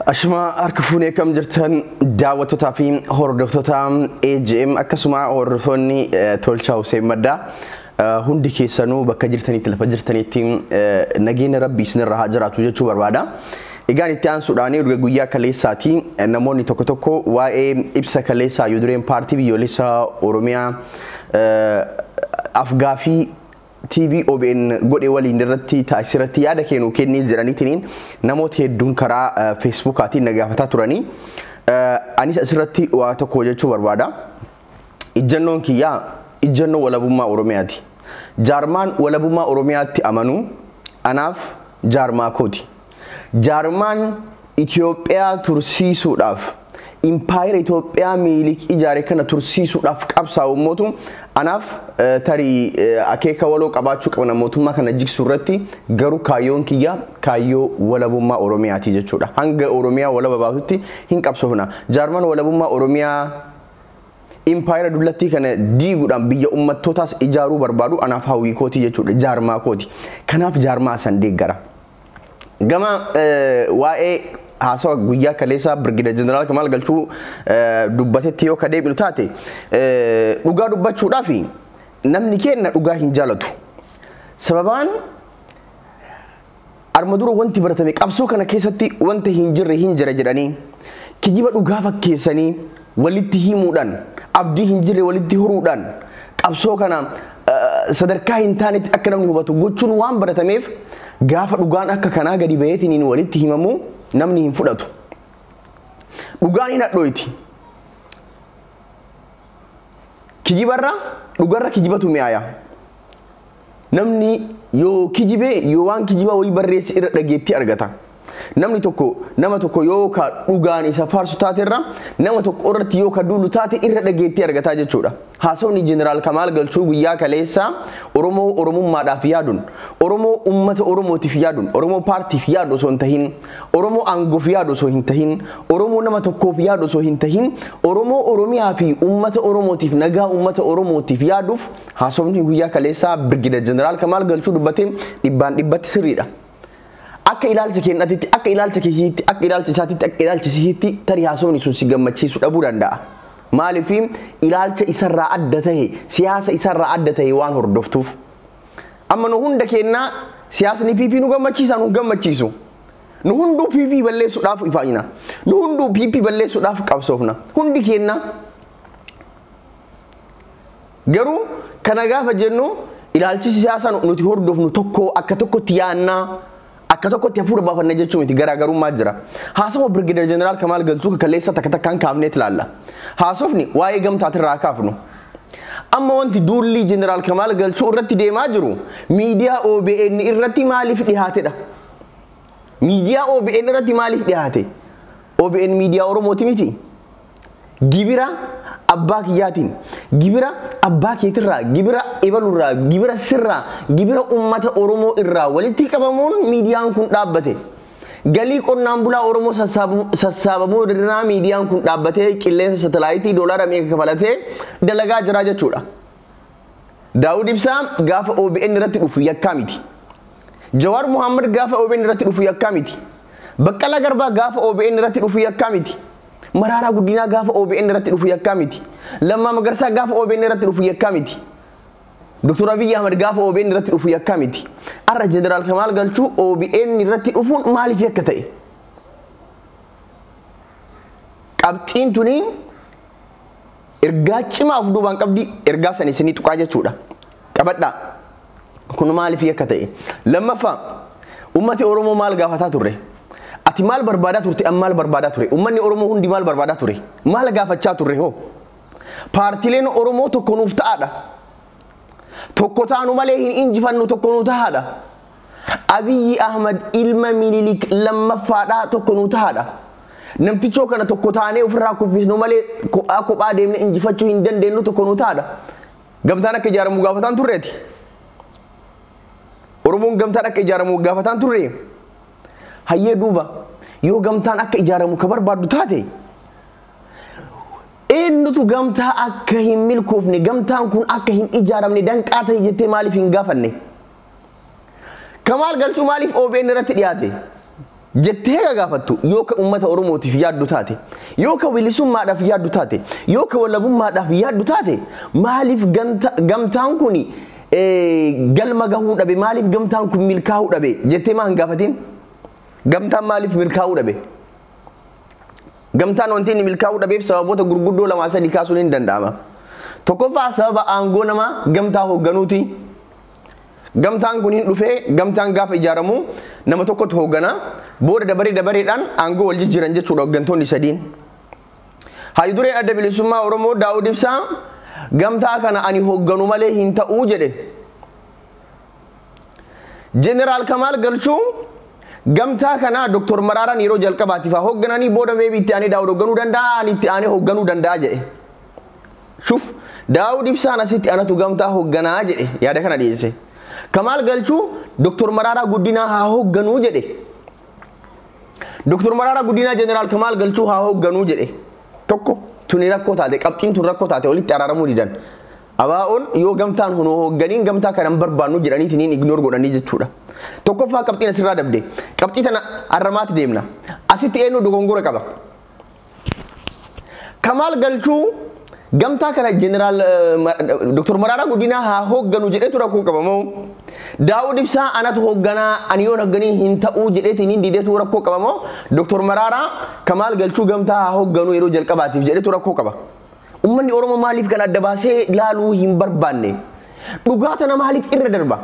Ashma harka kam jirtan daawwattoota fi hordoftoota AGM akkasuma warroonni Tolchaa Huseen Maddaa hundi keessanuu bakka jirtanitti lafa jirtanitti nageenya Rabbii isinirraa haa jiraatu jechuu barbaada. Egaan itti aansuudhaan guyyaa kaleessaati namoonni tokko tokko waa'ee ibsa kaleessaa Yudureen paartii biyyoolessaa Oromiyaa Afgaafi TV OBN godhe waliin irratti taasirratti yaada kennu kennii jiraniitiin namoota hedduun karaa Facebookaatiin nagaafataa turanii anis asirratti waa tokko jechuu barbaada. Ijjannoon kiyyaa ijjannoo walabummaa Oromiyaati. Jaarmaan walabummaa Oromiyaatti amanu anaaf jaarmaa kooti. Jaarmaan Itoophiyaa tursiisuudhaaf Empire Itoophiyaa miilik ijaare kana tursiisuudhaaf qabsaa'u mootu anaaf tarii akeeka waloo qabaachuu qabna mootummaa kana jigsuu irratti garuu kaayyoon kiyya kaayyoo walabummaa Oromiyaati jechuudha. Hanga Oromiyaa walaba baatutti hin qabsoofna. Jaarmaan walabummaa Oromiyaa Empire dullatti kana diiguudhaan biyya ummattootaas ijaaruu barbaadu anaaf hawwii kooti jechuudha. Jaarmaa kooti. Kanaaf jaarmaa san deeggara. Gama waa'ee haasawa guyyaa kaleessaa Brigadier General Kamal Galchuu dubbatetti yoo kadeebinu taate dhugaa dubbachuudhaaf namni kenna dhugaa hin jaalatu. Sababaan armadura wanti baratame qabsoo kana keessatti wanta hin jirre hin jira jedhanii kijiba dhugaa fakkeessanii walitti himuudhaan abdii hin jirre walitti huruudhaan qabsoo kana sadarkaa hin taanetti akka namni hubatu gochuun waan baratameef gaafa dhugaan akka kanaa gadi baheetiin walitti himamu namni hin fudhatu. Dhugaan hin hadhooyti. Kijibarra dhugarra kijibatu mi'aaya. Namni yoo kijibe yoo waan kijiba wayii barreessi irra dhageetti argata. Namni tokko nama tokko yoo ka dhugaan isa faarsu taate irra nama tokko irratti yoo ka duulu taate irra dhageetti argata jechuudha. Haasawni Jeneraal Kamal Galchuu guyyaa kaleessaa Oromoo Oromummaadhaaf yaaduun Oromoo ummata Oromootiif yaaduun Oromoo paartiif yaadu osoo hin tahin Oromoo aangoof yaadu osoo hin tahin Oromoo nama tokkoof yaadu osoo hin tahin Oromoo Oromiyaa fi ummata Oromootiif nagaa ummata Oromootiif yaaduuf haasawni guyyaa kaleessaa Brigadier General Kamal Galchuu dubbatee dhibbaan dhibbatti sirriidha. Akka ilaalcha kennatitti akka ilaalcha keessitti akka ilaalcha isaatitti akka ilaalcha isiitti tarii haasawni sun si gammachiisu dhabuu danda'a. Maaliif ilaalcha isarraa adda ta'e siyaasa isarraa adda ta'e waan hordoftuuf. Amma nu hunda kennaa siyaasni PP nu gammachiisa nu gammachiisu. Nu hunduu PP balleessuudhaaf ifaayina. Nu hunduu PP balleessuudhaaf qabsoofna. Hundi kenna. Garuu kana gaafa jennu ilaalchi siyaasaa nuti hordofnu tokko akka tokkotti yaannaa akka tokkotti hafuura baafanna jechuun miti garaagarummaa jira. Haasawa Brigadier General Kamal Galchuu kaleessa takka takkaan kaafneet ilaalla. Haasofni waa'ee gamtaatirraa kaafnu. Amma wanti duulli Jeneraal Kamal Galchuu irratti deemaa jiru miidiyaa OBN irratti maaliif dhiyaatedha? Miidiyaa OBN irratti maaliif dhiyaate? OBN miidiyaa Oromooti miti. Gibira abbaa kiyyaatiin, gibira abbaa keetirraa, gibira ibalurraa, gibira sirraa, gibira ummata Oromoo irraa walitti qabamuun miidiyaan kun dhaabbate. Galii qonnaan bulaa Oromoo sassaabamuu irraa miidiyaan kun dhaabbatee qilleensa satalaayitii doolaara meeqa kafalatee dalagaa jira jechuudha. Daawud Ibsaa gaafa OBN irratti dhufu yakkaa miti. Jawaar Muhammad gaafa OBN irratti dhufu yakkaa miti. Baqqalaa Garbaa gaafa OBN irratti dhufu yakkaa miti. Mararaa Guddinaa gaafa OBN irratti dhufu yakkaa miti. Lammaa Magarsaa gaafa OBN irratti dhufu yakkaa miti. Dr. Abiy Ahmed gaafa OBN irratti dhufu yakkaa miti. Arra Jeneraal Kamal Galchuu OBN irratti dhufuun maaliif yakka ta'e? Qabxiin tuni ergaa cimaa of duubaan qabdi ergaa san isinii tuqaa jechuudha. Qabadhaa. Kun maaliif yakka ta'e? Lammaffaa ummati Oromoo maal gaafataa turre? Ati maal barbaadaa turte amma maal barbaadaa ture? Ummanni Oromoo hundi maal barbaadaa ture? Maal gaafachaa turre hoo? Paartileen Oromoo tokko nuuf ta'aadha. Tokko taanu malee hin injifannu tokko nu ta'aadha. Abiy Ahmed ilma Minilik lammaffaadha tokko nu ta'aadha. Namtichoo kana tokko taanee ofirraa kuffisnu malee kophaa deemne injifachuu hin dandeenyu tokko nu ta'aadha. Gamtaan akka ijaaramu gaafataan turreeti. Oromoon gamtaan akka ijaaramu gaafataan turre. Hayyee duuba yoo gamtaan akka ijaaramu ka barbaaddu taate eenyutu gamtaa akka hin milkoofne gamtaan kun akka hin ijaaramne danqaa ta'e jettee maaliif hin gaafanne? Kamal Galchuu maaliif OBN irratti dhiyaate? jettee gagaafattu yoo ka ummata Oromootiif yaaddu taate yoo ka bilisummaadhaaf yaaddu taate yoo ka walabummaadhaaf yaaddu taate maaliif gamtaan kun galma gahuu dhabe maaliif gamtaan kun milkaa'uu dhabe jettee maa hin gaafatin gamtaan maaliif milkaa'uu dhabe gamtaan wanti inni milkaa'uu dhabeef sababoota gurguddoo lama sadii kaasuun hin danda'ama tokkoffaa sababa aangoo namaa gamtaa hoogganuuti gamtaan kun hin dhufee gamtaan gaafa ijaaramu nama tokkotu hooggana booda dabareedhaan aangoo wal jijjiiran jechuudha hooggantoonni sadiin Hayyu dureen adda bilisummaa Oromoo Daawud Ibsaa gamtaa kana ani hoogganu malee hin ta'uu jedhe Jeneraal Kamaal Galchuu gamtaa kana Dr. Maraaraan yeroo jalqabaatiif hooggananii booda meebi itti aanee Daawud hoogganuu danda'a ani itti aanee hoogganuu danda'a jedhe shuf Daawud Ibsaan asitti anatu gamtaa hoogganaa jedhe yaada kana dhiyeesse Kamaal Galchuu Dr. Maraara Guddinaa haa hoogganuu jedhe Dr. Maraara Guddinaa Jeneraal Kamaal Galchuu haa hoogganuu jedhe tokko tuni rakkoo taate qabxiin tun rakkoo taate walitti araaramuu didan abaa'oon yoo gamtaan hunoo hoogganiin gamtaa kana barbaannu jedhaniitiin hin ignoor godhanii jechuudha tokkoffaa qabxiin asirraa dabde qabxii tana arramaatti deemna asitti eenyu dogongora qaba Kamaal Galchuu gamtaa kana Jeneraal Dr. Maraara Guddinaa haa hoogganu jedheetu rakkoo qaba moo Daawud Ibsaa anatu hoogganaa ani yoon hoogganiin hin ta'uu jedheetiin hin dideetu rakkoo qaba moo Dr. Maraara Kamaal Galchuu gamtaa haa hoogganu yeroo jalqabaatiif jedheetu rakkoo qaba ummanni Oromoo maaliif kan adda baasee ilaaluu hin barbaanne dhugaa tana maaliif irra darba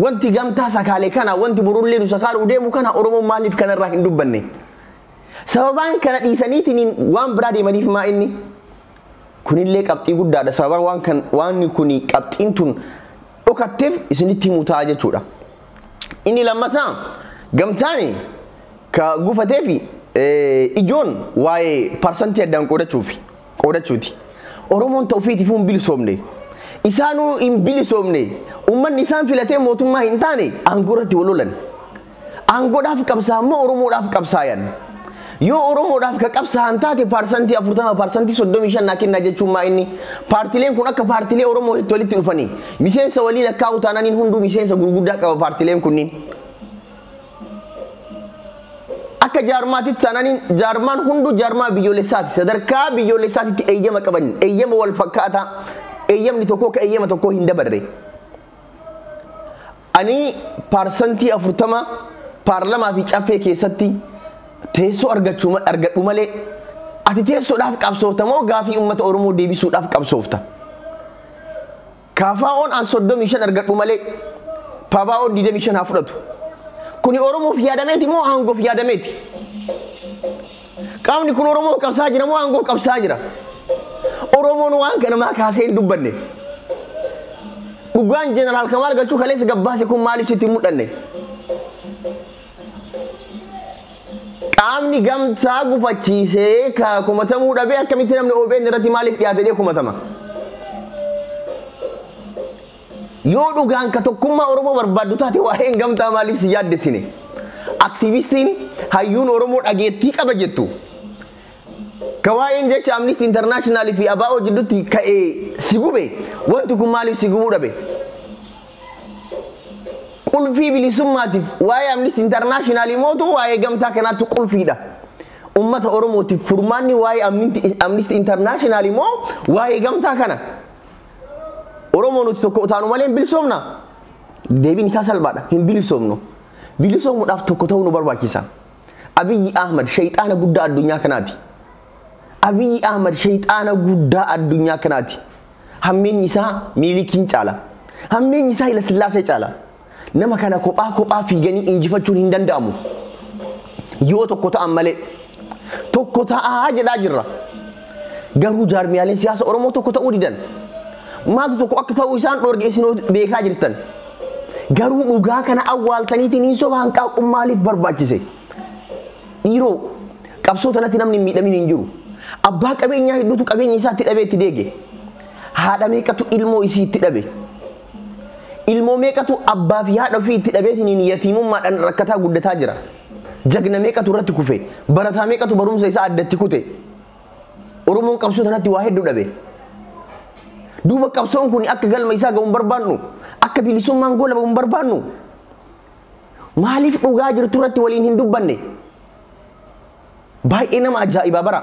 wanti gamtaa sakaalee kana wanti burullee nu sakaaluu deemu kana Oromoo maaliif kanarraa hin dubbanne sababaan kana dhiisaniitiin waan biraa deemaniif maa inni kunillee qabxii guddaadha sababa waan kuni qabxiin tun dhokatteef isinitti himutaa jechuudha inni lammataa gamtaani ka gufateefi ijoon waa'ee parsantii addaan qoodachuuti Oromoon ta'uufiitiif hin bilisoomne isaanuu hin bilisoomne ummanni isaan filatee mootummaa hin taane aangoo irratti walolan aangoodhaaf qabsaa ammoo Oromoodhaaf qabsaayan yoo Oromoodhaaf ka qabsaan taate parsantii 40 parsantii 35 naa kenna jechuun maa inni paartileen kun akka paartilee Oromoo itti walitti dhufanii miseensa walii lakkaa'u taananiin hunduu miseensa gurguddaa qaba paartileen kunniin akka jaarmaatitti taananiin jaarmaan hunduu jaarmaa biyyoolessaati sadarkaa biyyoolessaatitti eeyyama qaban eeyyama wal fakkaataa eeyyamni tokko ka eeyyama tokko hin dabarre ani parsantii 40 paarlamaa fi caffee keessatti teessoo argadhu malee ati teessoodhaaf qabsoofta moo gaafii uummata Oromoo deebisuudhaaf qabsoofta kaafaa'oon an 35 argadhu malee paabaa'oon 25 haa fudhatu kuni Oromoof yaadameeti moo aangoof yaadameeti qaamni kun Oromoof qabsaa jira moo aangoof qabsaa jira Oromoon waan kana maa kaasee hin dubbanne dhugaan Jeneraal Kamaal Galchuu kaleessa gabbaase kun maaliif sitti mul'anne qaamni gamtaa gufachiisee ka kumatamuu dhabee akkamitti namni OBN irratti maaliif dhiyaatee kumatama yoo dhugaan ka tokkummaa Oromoo barbaaddu taate waa'een gamtaa maaliif si yaaddessine aktiivistiin hayyuun Oromoo dhageettii qaba jettu ka waa'een jecha Amnesty International fi ABO jidduutti ka'ee si gube wanti kun maaliif si gubuu dhabe qulfii bilisummaatiif waa'ee Amnesty International mootu waa'ee gamtaa kanaatu qulfiidha ummata Oromootiif furmaanni waa'ee Amnesty International moo waa'ee gamtaa kana Oromoo nuti tokko taanu malee hin bilisoomna deebiin isaa salphaadha hin bilisoomnu bilisoomuudhaaf tokko ta'uu nu barbaachisa Abiyyi Ahmad shayxaana guddaa addunyaa kanaati Abiyyi Ahmad shayxaana guddaa addunyaa kanaati hammeenyi isaa Minilikiin caala hammeenyi isaa Haile Sillaasee caala nama kana kophaa fiiganii injifachuun hin danda'amu yoo tokko ta'an malee tokko ta'aa jedhaa jirra garuu jaarmiyaaleen siyaasa Oromoo tokko ta'uu didan maaltu tokko akka ta'uu isaan dhoorge isin beekaa jirtan garuu dhugaa kana awwaaltaniitiin hin soba hanqaaquu maaliif barbaachise dhiiroo qabsoo tanatti namni miidhamin hin jiru abbaa qabeenyaa hedduutu qabeenya isaatti dhabee itti deege haadha meeqatu ilmoo isii itti dhabe ilmoo meeqatu abbaa fi haadha ofii itti dhabeetiin yatiimummaadhaan rakkataa guddataa jira jagna meeqatu irratti kufe barataa meeqatu barumsa isaa addatti kute Oromoon qabsoo tanatti waa hedduu dhabe duuba qabsoon kun akka galma isaa ga'uun barbaannu akka bilisummaan gola ba'uun barbaannu maaliif dhugaa jirtu irratti waliin hin dubbanne baay'ee nama ajaa'ibaa bara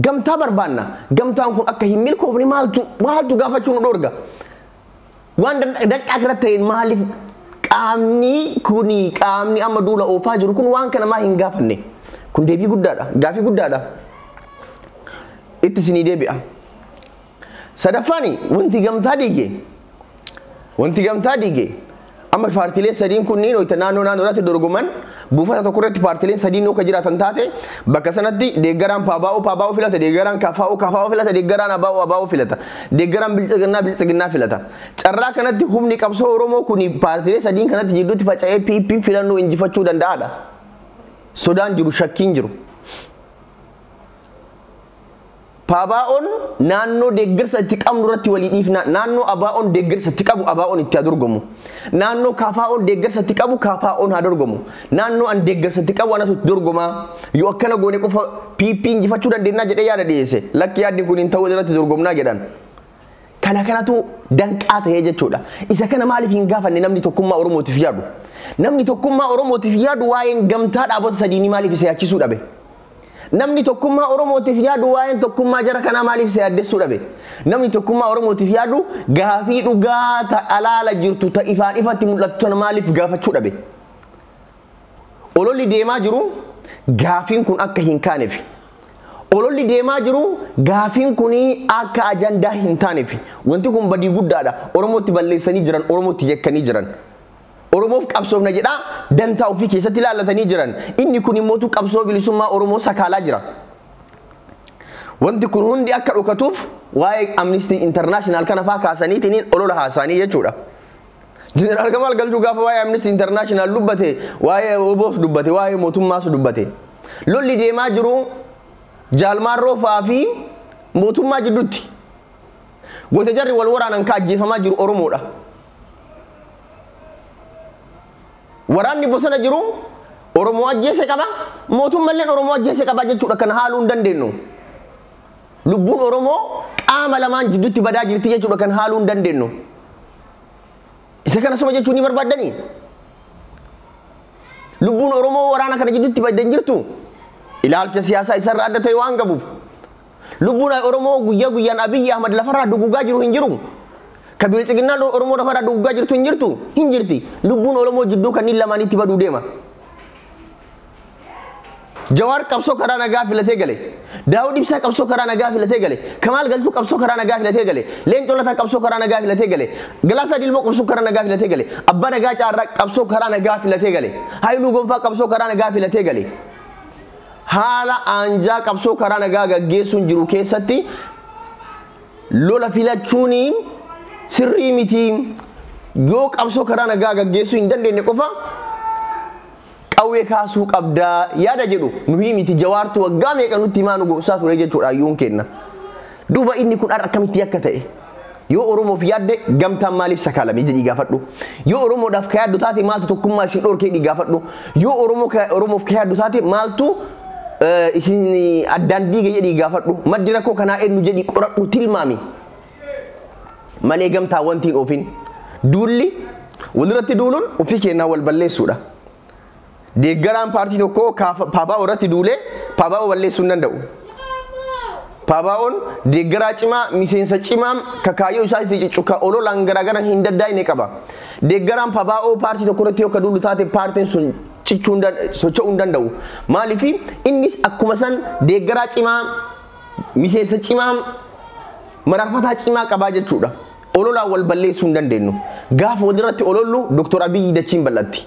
gamtaa barbaanna gamtaan kun akka hin milkoofne maaltu gaafachuu nu dhorga waan danqaa irratti maaliif qaamni amma duula oofaa jiru kun waan kana maa hin gaafanne kun deebii guddaadha gaafii guddaadha itti sinii deebi'a sadaffaani wanti gamtaa diige amma paartiileen sadiin kunniin hoyta naannoo irratti dorgoman buufata tokko irratti paartiileen sadiin akka jiraatan taate bakka sanatti deeggaraan paabaa'oo filata deeggaraan kafaa'oo filata deeggaraan abaa'oo filata deeggaraan bilchiginnaa filata carraa kanatti humni qabsoo Oromoo kun paartiilee sadiin kanatti jidduutti faca'ee piippiin filannoo injifachuu danda'aadha sodaan jiru shakkiin jiru paabaa'oon naannoo deeggarsa itti qabnu irratti walii dhiifna naannoo abaa'oon deeggarsa itti qabu abaa'oon itti dorgomu naannoo kafaa'oon deeggarsa itti qabu kafaa'oon haa dorgomu naannoo an deeggarsa itti qabu anatu itti dorgomaa yoo akkana goone qofa piippii injifachuu dandeenya jedhee yaada dhiyeesse lakki yaadni kun hin ta'uu irratti dorgomnaa jedhan kanatu danqaa ta'ee jechuudha isa kana maaliif hin gaafanne namni tokkummaa Oromootiif yaadu waa'een gamtaa dhaabota sadiinii maaliif isa yaachisuu dhabe namni tokkummaa Oromootiif yaadu waa'een tokkummaa jara kanaa maaliif isa yaaddessuu dhabe namni tokkummaa Oromootiif yaadu gaafii dhugaa ta'alaala jirtu ta ifaan ifatti mul'attu tana maaliif gaafachuu dhabe ololli deemaa jiru gaafiin kun akka hin kaaneef ololli deemaa jiru gaafiin kun akka ajandaa hin taaneef wanti kun badii guddaadha Oromootti balleessanii jiran Oromootti jekkanii jiran Oromoof qabsoofna jedha dantaa ofii keessatti ilaallatanii jiran inni kun immoo qabsoo bilisummaa Oromoo sakaalaa jira wanti kun hundi akka dhokatuuf waa'ee Amnesty International kana faa kaasaniitiin olola haasanii jechuudha Jeneraal Kamal Galchuu gaafa waa'ee Amnesty International dubbate waa'ee OBOf dubbate waa'ee mootummaas dubbate lolli deemaa jiru jaalmaarroo faa fi mootummaa jidduutti goota jarri wal waraanan ka ajjeefamaa jiru Oromoodha waraanni bosona jiru Oromoo ajjeese qaba mootummaan Oromoo ajjeese qaba jechuudha kana haaluu hin dandeenyu lubbuun Oromoo qaama lamaan jidduutti badaa jirti jechuudha kana haaluu hin dandeenyu isa kana soma jechuun ni barbaaddanii lubbuun Oromoo waraana kana jidduutti badan jirtu ilaalcha siyaasaa isarra adda ta'e waan qabuuf lubbuun Oromoo guyyaa guyyaan Abiy Ahmad lafarraa dugugaa jiru hin jiru kabir ciginnaan Oromoo lafarraa dugugaa jirtu hin jirti lubbuun Oromoo jidduu kanneen lamaanitti baduu deema Jawaar qabsoo karaa nagaa filatee gale Daawud Ibsaa qabsoo karaa nagaa filatee gale Kamaal Galchuu qabsoo karaa nagaa filatee gale Leencoo Lataa qabsoo karaa nagaa filatee gale Galaasaa Dilboo qabsoo karaa nagaa filatee gale Abbaa Nagaa Caarraa qabsoo karaa nagaa filatee gale Haayiluu Gonfaa qabsoo karaa nagaa filatee gale haala anjaa qabsoo karaa nagaa gaggeessuun jiru keessatti lola filachuun sirrii miti yoo qabsoo karaa nagaa gaggeessuu hin dandeenye qofa qawwee kaasuu qabdaa yaada jedhu nuyi miti Jawaartu waggaa meeqa nutti himaa nu gosaa ture jechuudha yuun kenna duuba inni kun akkamitti akka ta'e yoo Oromoof yaadde gamtaan maaliif sakaalame jedhii gaafadhu yoo Oromoodhaaf ka yaaddu taate maaltu tokkummaa isin dhorkee gaafadhu yoo Oromoof ka yaaddu taate maaltu isin addaan diige jedhii gaafadhu maddi rakkoo kanaa eenyu jedhii qoradhu tilmaami malee gamtaa wantiin oofin duulli walirratti duuluun ofii kennaa wal balleessuudha deeggaraan paartii tokko paabaa'oo irratti duulee paabaa'oo balleessuu hin danda'u paabaa'oon deeggaraa cimaa miseensa cimaa kakaayyoo isaatti ciccuka ololaan garaagaran hin daddaa'ine qaba deeggaraan paabaa'oo paartii tokko irratti yoo ka duulu taate paartiin sun socho'uu hin danda'u maaliif innis akkuma san deeggaraa cimaa miseensa cimaa mararfataa cimaa qabaa jechuudha ololaan wal balleessuu hin dandeenyu gaaf walirratti olollu Dr. Abiy dachiin bal'atti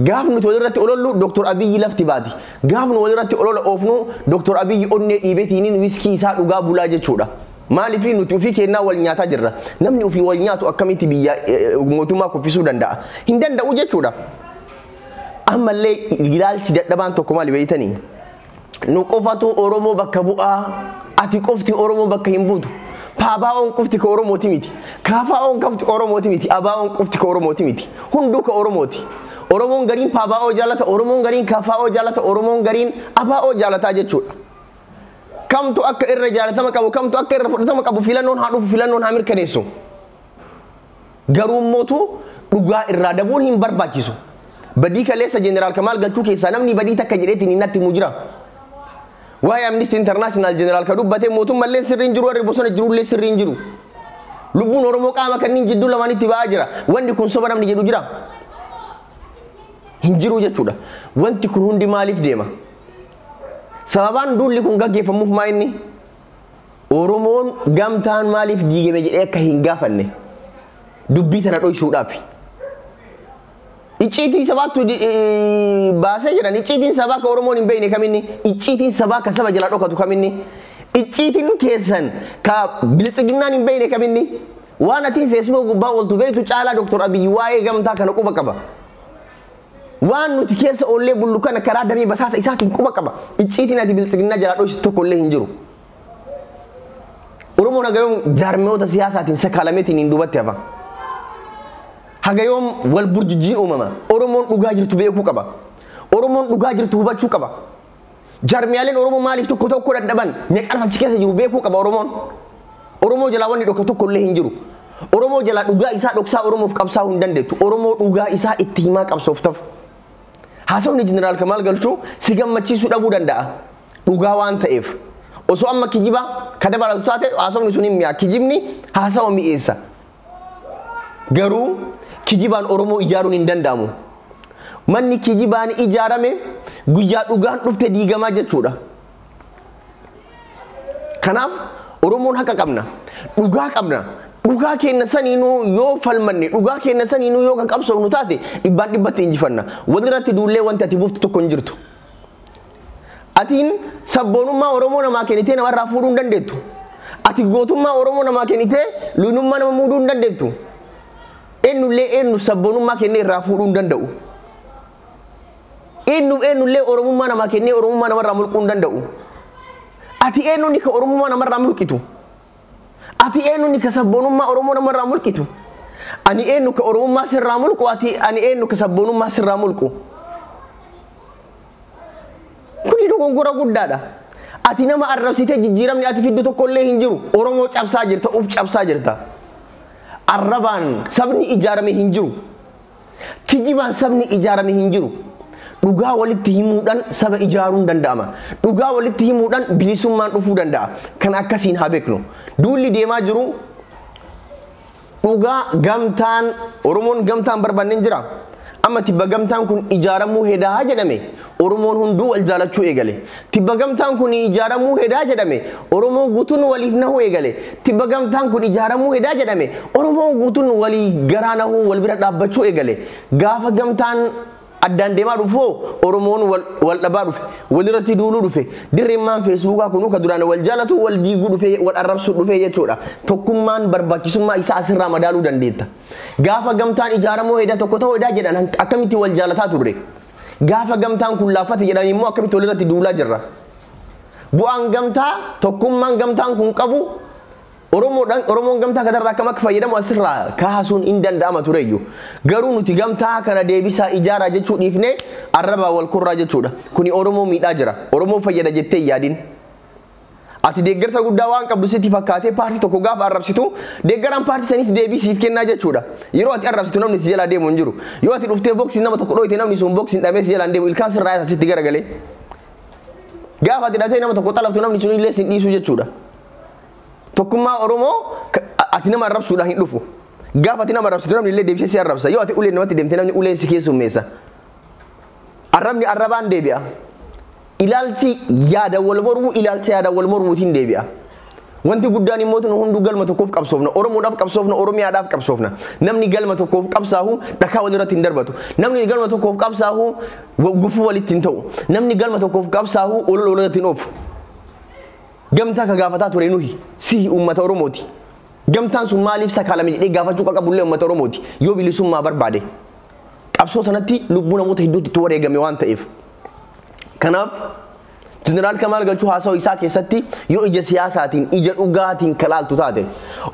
gaaf nuti walirratti olollu Dr. Abiy lafti baati gaaf nu walirratti olola oofnu Dr. Abiy onnee dhiibeetiin wiskii isaa dhugaa bulaa jechuudha maaliif nuti ofii kennaa wal nyaataa jirra namni ofii wal nyaatu akkamitti biyya mootummaa kuffisuu danda'a hin danda'u jechuudha ammallee ilaalchi dadhabaan tokko maali beeytanii nu qofatu Oromoo bakka bu'aa ati qofti Oromoo bakka hin buutu paabaa'oon qofti ka Oromooti miti kafaa'oon qofti Oromooti miti abaa'oon qofti ka Oromooti miti hunduu ka Oromooti Oromoon gariin paabaa'oo jaalata Oromoon gariin kafaa'oo jaalata Oromoon gariin abaa'oo jaalataa jechuudha kamtu akka irra jaalatama qabu kamtu akka irra fudhatama qabu filannoon haa dhufu filannoon haa mirkaneessu garuu mootu dhugaa irraa dabuun hin barbaachisu badii kaleessa jeneraal Kamaal galchuu keessaa namni badii takka jedheetiin hin natti mujira. Waa'ee Amnesty International jeneraal ka dubbatee mootummallee sirriin jiru warri bosona jirullee sirriin jiru. Lubbuun Oromoo qaama kanneen jidduu lamaanitti ba'aa jira. Wanti kun soba namni jedhu jira. Hin jiru jechuudha. Wanti kun hundi maaliif deema? Sababaan duulli kun gaggeeffamuuf maa inni? Oromoon gamtaan maaliif diigame jedhee akka hin gaafanne dubbii tana dhoysuudhaaf. Icciitiin sabaatu baasee jedhan icciitiin sabaa ka Oromoon hin beekne kaminni icciitiin sabaa ka saba jala dhokatu kaminni icciitiin keessan ka bilisiginnaan hin beekne kaminni waan atiin Facebook gubbaa oltu beektu caalaa Dr. Abiyyi waa'ee gamtaa kana quba qaba. Waan nuti keessa ollee bullu kana karaa damee basaasa isaatiin quba qaba. Icciitiin ati bilisiginnaa jala dhoysu tokko illee hin jiru. Oromoon hagayoom jaarmiyoota siyaasaatiin sakaalameetiin hin duubatti hafa. Hagayoom wal burjijjiin uumama. Oromoon dhugaa jirtu beekuu qaba. Oromoon dhugaa jirtu hubachuu qaba. Jaarmiyaaleen Oromoo maaliif tokko tokko dadhaban nyaqalfa achi keessa jiru beekuu qaba Oromoon. Oromoo jalaa wanni dhokka tokko illee hin jiru. Oromoo jalaa dhugaa isaa dhoksaa Oromoof qabsaa'uu hin dandeettu. Oromoo dhugaa isaa itti himaa qabsooftaaf. Haasawni jeneraal Kamaal galchuu si gammachiisuu dhabuu danda'a. Dhugaa waan ta'eef. Osoo amma kijiba kada baratu taate haasawni sun hin mi'a. Kijibni haasawa mi'eessa. Garuu kijibaan Oromoo ijaaruun hin danda'amu. Manni kijibaan ijaarame guyyaa dhugaan dhufte diigamaa jechuudha. Kanaaf Oromoon haqa qabna. Dhugaa qabna. Dhugaa keenya saniinuu yoo falmanne dhugaa keenya saniinuu yoo kan qabsoofnu taate dhibbaan dhibbatti injifanna. Walirratti duullee wanti ati buuftu tokko hin jirtu. Atiin sabboonummaa Oromoo namaa kennitee namarraa fuudhuu hin dandeettu. Ati gootummaa Oromoo namaa kennitee luunummaa nama muuduu hin dandeettu. Eenyullee sabboonummaa kennee irraa fuudhuu hin danda'u. Eenyullee Oromummaa namaa kennee Oromummaa namarraa mulquu hin danda'u. Ati eenyuun ka Oromummaa namarraa mulqitu. Ati eenyuun ka sabboonummaa Oromoo namarraa mulqitu. Ani eenyu ka Oromummaa sirraa mulqu ani eenyu ka sabboonummaa sirraa mulqu. Kuni dogongora guddaadha. Ati nama arrabsitee jijjiiramni ati fiddu tokko illee hin jiru. Oromoo cabsaa jirta, uf cabsaa jirta. Arrabaan sabni ijaarame hin jiru. Kijibaan sabni ijaarame hin jiru. Dhugaa walitti himuudhaan saba ijaaruun danda'ama. Dhugaa walitti himuudhaan bilisummaan dhufuu danda'a. Kan akkasiin haa beeknu. Duulli deemaa jiru dhugaa gamtaan Oromoon gamtaan barbaanneen jira. Amma tibba gamtaan kun ijaaramuu hedaa jedhame Oromoon hunduu wal jaalachuu eegale. Tibba gamtaan kun ijaaramuu hedaa jedhame Oromoon guutuun waliif nahuu eegale. Tibba gamtaan kun ijaaramuu hedaa jedhame Oromoon guutuun walii garaa nahuu wal bira dhaabbachuu eegale. Gaafa gamtaan addaan deemaa dhufoo Oromoon wal dhabaa dhufe walirratti duuluu dhufe dirreemmaan feesbuukaa kunu ka duraan wal jaalatu wal diiguu dhufe wal arrabsuu dhufe jechuudha. Tokkummaan barbaachisummaa isaa asirraa madaaluu dandeetta. Gaafa gamtaan ijaaramuu hedaa tokko ta'uu hedaa jedhan akkamitti wal jaalataa turre. Gaafa gamtaan kun laafate jedhan immoo akkamitti walirratti duulaa jirra. Bu'aan gamtaa tokkummaan gamtaan kun qabu Oromoon gamtaa kanarraa akkam akka fayyadamu asirraa kaasuun hin danda'ama tureyyuu. Garuu nuti gamtaa kana deebisaa ijaaraa jechuu dhiifnee arrabaa wal kurraa jechuudha. Kuni Oromoo miidhaa jira. Oromoo fayyada jettee yaadin. Ati deeggarsa guddaa waan qabdu sitti fakkaatee paartii tokko gaafa arrabsitu deeggaraan paartii sanis deebii siif kennaa jechuudha. Yeroo ati arrabsitu namni si jalaa deemu hin jiru. Yoo ati dhuftee boksiin nama tokko dhooyte namni sun boksiin dhamee si jalaan deemu ilkaan sirraa isaa sitti garagalee. Gaafa ati dhatee nama tokko xalaftu namni sun illee sin dhiisu jechuudha. Tokkummaa Oromoo ati nama arrabsuudhaan hin dhufu. Gaafa ati nama arrabsitu namni illee deebisee si arrabsa. Yoo ati uleen namatti deemte namni uleen si keessummeessa. Arrabni arrabaan deebi'a. Ilaalchi yaada wal mormuu ilaalcha yaada wal mormuutiin deebi'a. Wanti guddaan immoo nu hunduu galma tokkoof qabsoofna. Oromoodhaaf qabsoofna, Oromiyaadhaaf qabsoofna. Namni galma tokkoof qabsaahu dhakaa walirratti hin darbatu. Namni galma tokkoof qabsaahu gufuu walitti hin ta'u. Namni galma tokkoof qabsaahu olola walirratti hin oofu. Gamtaa ka gaafataa ture nuhi si uummata Oromooti. Gamtaan sun maaliif sakaalame jedhee gaafachuu qabullee uummata Oromooti. Yoo bilisummaa barbaade. Qabsoo tanatti lubbuu namoota hedduutti itti wareegame waan ta'eef. Kanaaf jeneraal Kamaal galchuu haasawaa isaa keessatti yoo ija siyaasaatiin ija dhugaatiin kalaaltu taate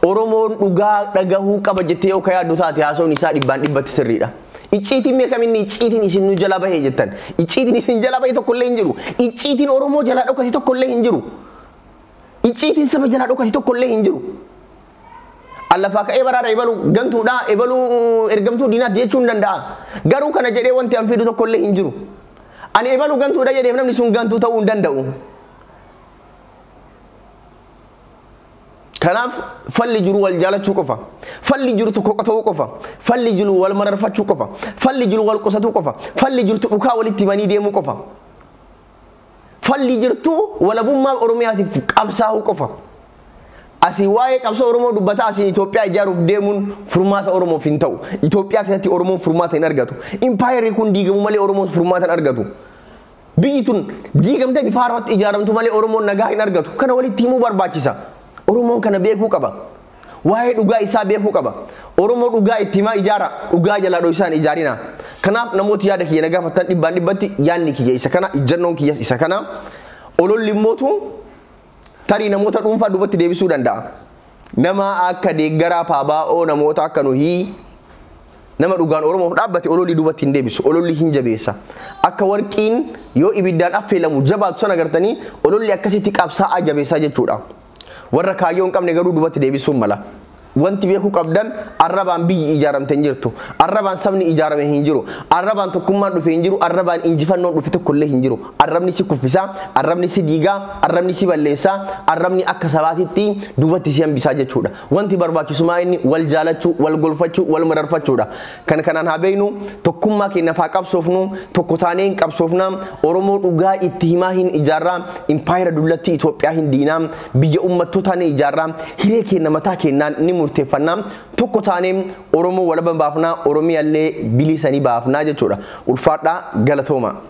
Oromoon dhugaa dhagahuu qaba jettee yoo yaaddu taate haasawaan isaa dhibbaan dhibbatti sirriidha. Icciitiin meeqaminni icciitiin isin nu jala bahee jettan. Icciitiin isin jala bahee tokkollee hin jiru. Icciitiin Oromoo jala dhokate tokkollee hin jiru. Icciitiin saba jala dhokate tokkollee hin jiru. alla fa ka'ee baraara ebalu gantuudha ebalu ergamtuu diinaatti jechuun danda'a garuu kana jedhee wanti an fidu tokko illee hin jiru ani ebalu gantuudha jedheef namni sun gantuu ta'uu hin danda'u kanaaf falli jiru wal jaalachuu qofa falli jiru tokko ta'uu qofa falli jiru wal mararfachuu qofa falli jiru wal qusatuu qofa falli jiru dhukaa walitti banii deemuu qofa falli jirtu walabummaa oromiyaatiif qabsaa'uu qofa asii waa'ee qabsoo oromoo dubbataa asii Itoophiyaa ijaaruuf deemuun furmaata oromoof hin ta'u Itoophiyaa keessatti oromoon furmaata hin argatu impaayerri kun diigamu malee oromoon furmaata hin argatu biyyi tun diigamtee bifa haaraatti ijaaramtu malee oromoon nagaa hin argatu kana walitti himuu barbaachisa oromoon kana beekuu qaba waa'ee dhugaa isaa beekuu qaba oromoo dhugaa itti himaa ijaara dhugaa jalaa dho'isaan ijaarina kanaaf namooti yaada kiyya nagaafattan dhibbaan dhibbatti yaadni kiyya isa kana ijjannoon kiyya isa kana ololli immootu tarii namoota dhuunfaa duubatti deebisuu danda'a nama akka deeggaraa paabaa'oo namoota akka nuhii nama dhugaan oromoof dhaabbate ololli duubatti hin deebisu ololli hin jabeessa akka warqiin yoo ibiddaan affeelamu jabaatu sana agartanii ololli akkasitti qabsaa'aa jabeessaa jechuudha warra kaayyoo hin qabne garuu duubatti deebisuun mala wanti beekuu qabdan arrabaan biyyi ijaaramte hin jirtu arrabaan sabni ijaarame hin jiru arrabaan tokkummaan dhufe hin jiru arrabaan injifannoon dhufe tokkollee hin jiru arrabni si kuffisaa arrabni si diigaa arrabni si balleessaa arrabni akka sabaatitti duubatti si hambisaa jechuudha wanti barbaachisumaa inni wal jaalachuu wal golfachuu wal mararfachuudha kan kanaan haa beeknu tokkummaa keenya faa qabsoofnu tokko taanee hin qabsoofnaa oromoo dhugaa itti himaa hin ijaarraa impaayera dullatti Itoophiyaa hin diinaa biyya ummattootaa ni ijaarraa hiree keenya mataa keenyaan ni murteeffannaa tokko taanee oromoo walaba baafnaa oromiyaallee bilisanii baafnaa jechuudha ulfaadhaa galatooma